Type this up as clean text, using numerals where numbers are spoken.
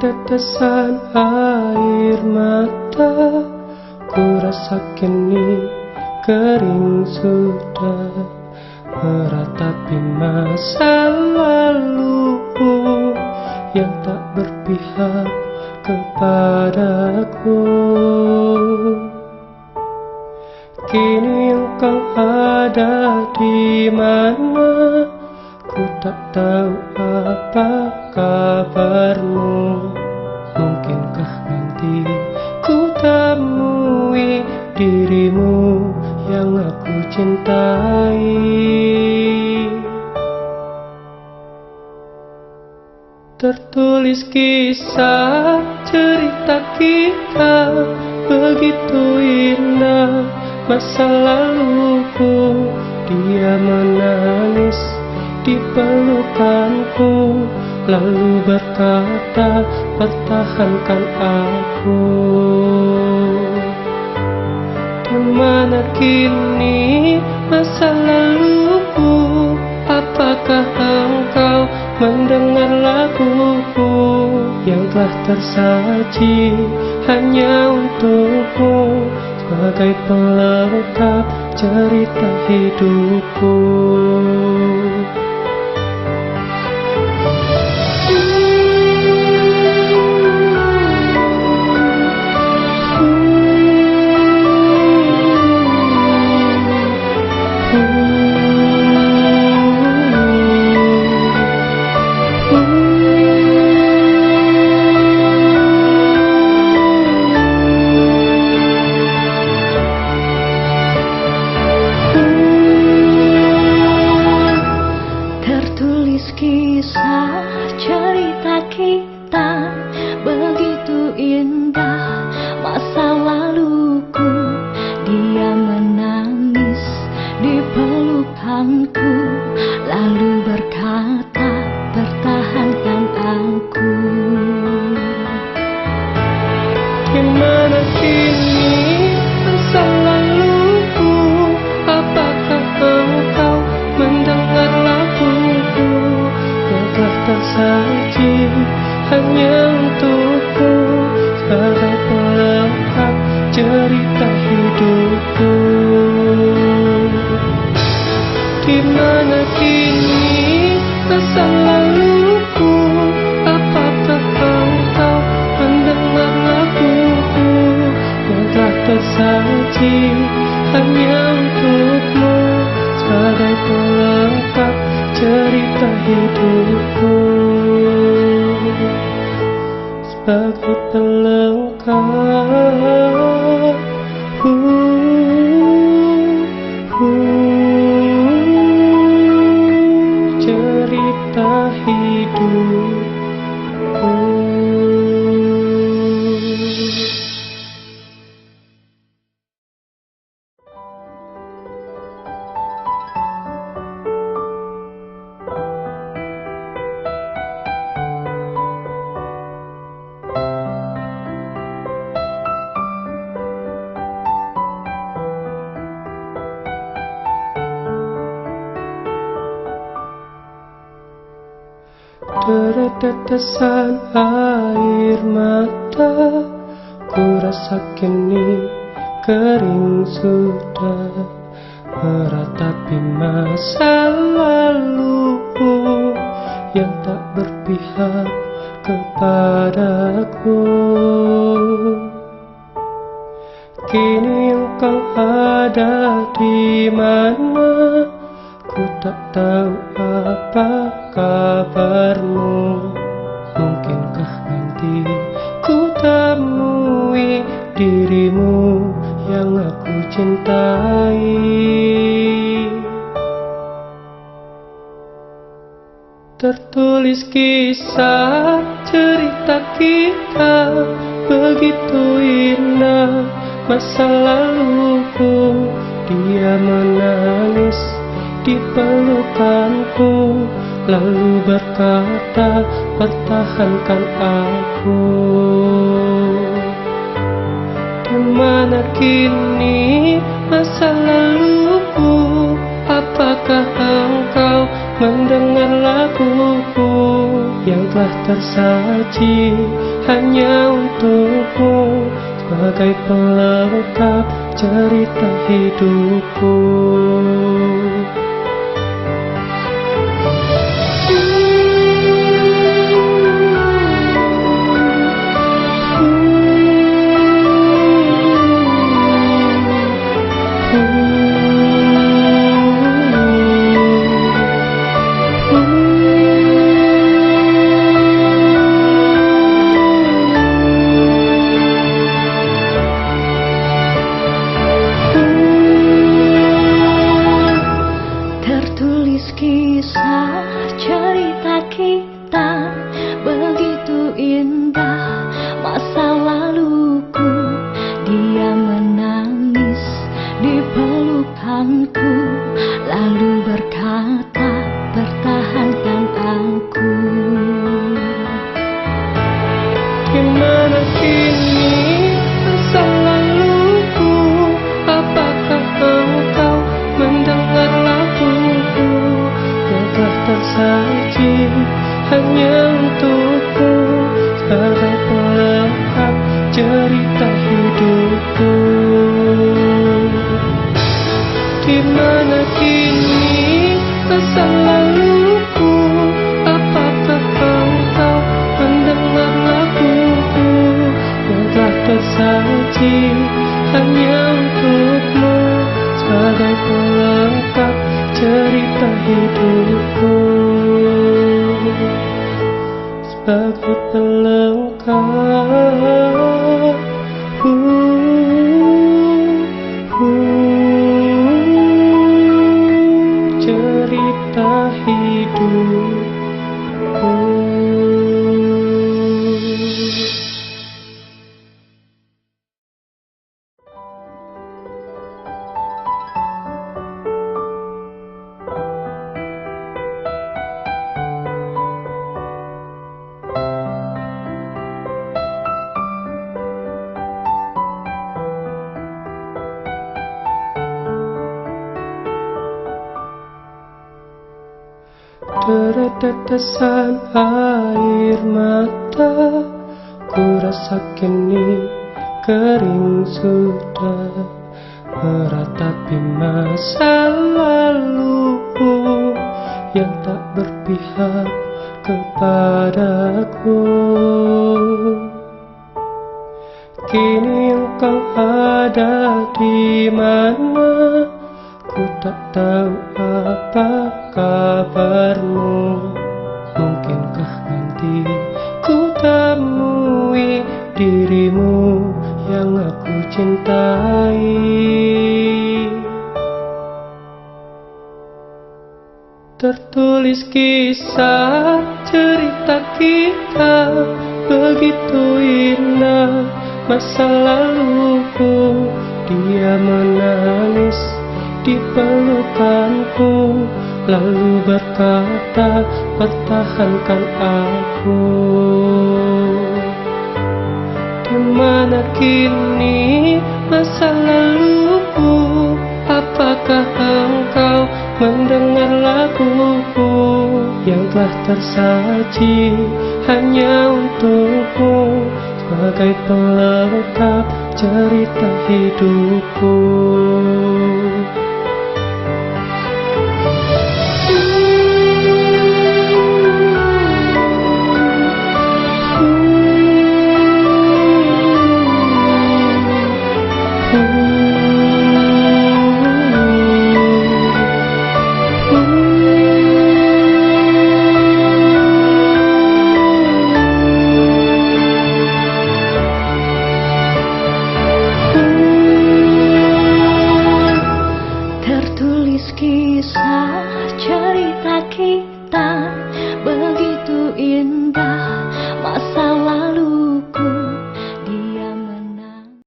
Tetesan air mata, ku rasa kini kering sudah, meratapi masa laluku yang tak berpihak kepadaku. Kini engkau ada di mana? Ku tak tahu apa kabarmu. Mungkinkah nanti ku temui dirimu yang aku cintai? Tertulis kisah cerita kita, begitu indah masa laluku. Dia menangis di pelukanku, lalu berkata, pertahankan aku. Di mana kini masa laluku? Apakah engkau mendengar laguku yang telah tersaji hanya untukmu, sebagai pelengkap cerita hidupku? Kisah cerita kita, begitu indah masa laluku. Dia menangis di pelukanku, lalu berkata, pertahankan aku. Gimana kini masa laluku? Apakah engkau mendengar laguku yang telah tersaji hanya untukku, sebagai pelengkap cerita hidupku? Di mana kini masa laluku? Apakah engkau mendengar laguku yang telah tersaji hanya untukmu, sebagai pelengkap cerita hidupku, sebagai pelengkap cerita hidupku. Tetesan air mata, ku rasa kini kering sudah, meratapi masa laluku yang tak berpihak kepadaku. Kini engkau ada di mana? Ku tak tahu apa kabarmu. Mungkinkah nanti ku temui dirimu yang aku cintai? Tertulis kisah cerita kita, begitu indah masa laluku. Dia menangis di pelukanku, lalu berkata, pertahankan aku. Di mana kini masa laluku? Apakah engkau mendengar laguku yang telah tersaji hanya untukmu sebagai pelengkap cerita hidupku. Tertulis kisah cerita kita begitu indah masa laluku. Dia menangis di pelukanku lalu berkata pertahankan aku. Gimana kini masa laluku? Apakah engkau mendengar laguku yang telah tersaji hanya untukmu sebagai pelengkap cerita hidupku? Gimana kini masa laluku? Apakah engkau mendengar laguku yang telah tersaji hanya untukmu sebagai pelengkap cerita hidupku, sebagai pelengkap cerita hidupku. Tetesan air mata, ku rasa kini kering sudah meratapi masa laluku yang tak berpihak kepadaku. Kini engkau ada di mana? Ku tak tahu apa kabarmu. Mungkinkah nanti ku temui dirimu yang aku cintai? Tertulis kisah cerita kita begitu indah masa laluku. Dia menangis di pelukanku lalu berkata pertahankan aku. Di mana kini masa laluku? Apakah engkau mendengar laguku yang telah tersaji hanya untukmu sebagai pelengkap cerita hidupku?